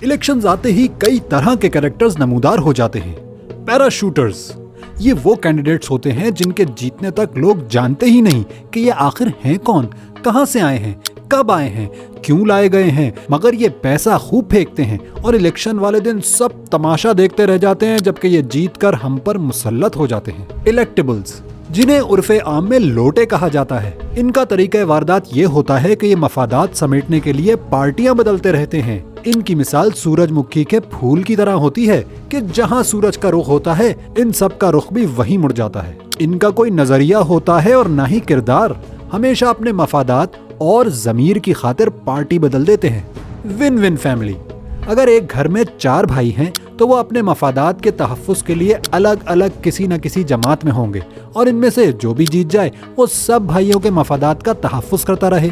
Elections आते ही कई तरह के कैरेक्टर्स नमूदार हो जाते हैं। पैराशूटर्स, ये वो कैंडिडेट्स होते हैं जिनके जीतने तक लोग जानते ही नहीं कि ये आखिर हैं कौन, कहां से आए हैं, कब आए हैं, क्यों लाए गए हैं, मगर ये पैसा खूब फेंकते हैं और इलेक्शन वाले दिन सब तमाशा देखते रह जाते हैं जबकि ये जीत कर हम पर मुसल्लत हो जाते हैं। इलेक्टेबल्स, जिन्हें उर्फे आम में लोटे कहा जाता है, इनका तरीका वारदात ये होता है कि ये मफादात समेटने के लिए पार्टियां बदलते रहते हैं। इनकी मिसाल सूरजमुखी के फूल की तरह होती है कि जहां सूरज का रुख होता है इन सब का रुख भी वहीं मुड़ जाता है। इनका कोई नजरिया होता है और ना ही किरदार, हमेशा अपने मफादात और जमीर की खातिर पार्टी बदल देते हैं। विन विन फैमिली, अगर एक घर में 4 भाई हैं तो वो अपने मफादात के तहफ़्फ़ुज़ के लिए अलग अलग किसी न किसी जमात में होंगे और इनमें से जो भी जीत जाए वो सब भाइयों के मफादात का तहफ़्फ़ुज़ करता रहे।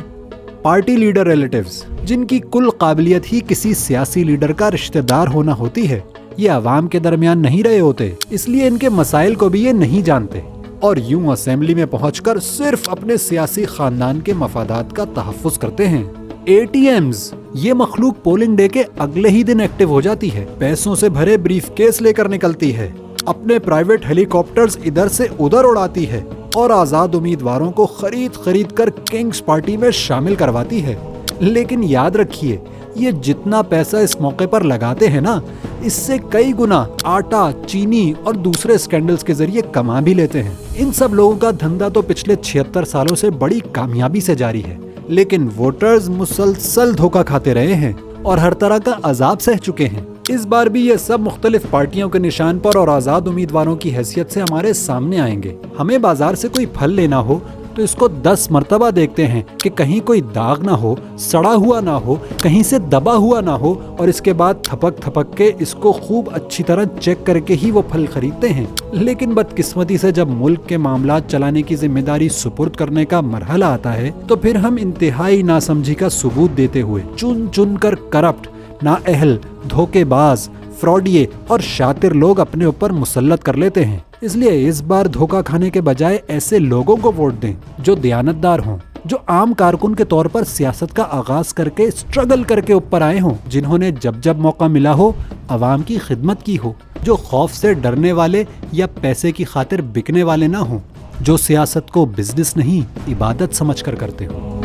पार्टी लीडर रिलेटिव्स, जिनकी कुल काबिलियत ही किसी सियासी लीडर का रिश्तेदार होना होती है, ये अवाम के दरमियान नहीं रहे होते, इसलिए इनके मसाइल को भी ये नहीं जानते और यूं असेंबली में पहुंचकर सिर्फ अपने सियासी खानदान के मफादात का तहफ़्फ़ुज़ करते हैं। एटीएम्स, ये मखलूक पोलिंग डे के अगले ही दिन एक्टिव हो जाती है, पैसों से भरे ब्रीफकेस लेकर निकलती है, अपने प्राइवेट हेलीकॉप्टर्स इधर से उधर उड़ाती है और आजाद उम्मीदवारों को खरीद कर किंग्स पार्टी में शामिल करवाती है। लेकिन याद रखिए, ये जितना पैसा इस मौके पर लगाते हैं ना, इससे कई गुना आटा, चीनी और दूसरे स्कैंडल्स के जरिए कमा भी लेते हैं। इन सब लोगों का धंधा तो पिछले 76 सालों से बड़ी कामयाबी से जारी है, लेकिन वोटर्स मुसलसल धोखा खाते रहे हैं और हर तरह का अजाब सह चुके हैं। इस बार भी ये सब मुख्तलिफ पार्टियों के निशान पर और आजाद उम्मीदवारों की हैसियत से हमारे सामने आएंगे। हमें बाजार से कोई फल लेना हो तो इसको 10 मर्तबा देखते हैं कि कहीं कोई दाग ना हो, सड़ा हुआ ना हो, कहीं से दबा हुआ ना हो और इसके बाद थपक के इसको खूब अच्छी तरह चेक करके ही वो फल खरीदते हैं। लेकिन बदकिस्मती से जब मुल्क के मामला चलाने की जिम्मेदारी सुपुर्द करने का मरहला आता है तो फिर हम इंतहाई नासमझी का सबूत देते हुए चुन चुन कर करप्ट, नाअहल, धोखेबाज, फ्रॉडिये और शातिर लोग अपने ऊपर मुसल्लत कर लेते हैं। इसलिए इस बार धोखा खाने के बजाय ऐसे लोगों को वोट दें जो दयानतदार हों, जो आम कारकुन के तौर पर सियासत का आगाज करके स्ट्रगल करके ऊपर आए हों, जिन्होंने जब जब मौका मिला हो अवाम की खिदमत की हो, जो खौफ से डरने वाले या पैसे की खातिर बिकने वाले ना हों, जो सियासत को बिजनेस नहीं इबादत समझकर करते हो।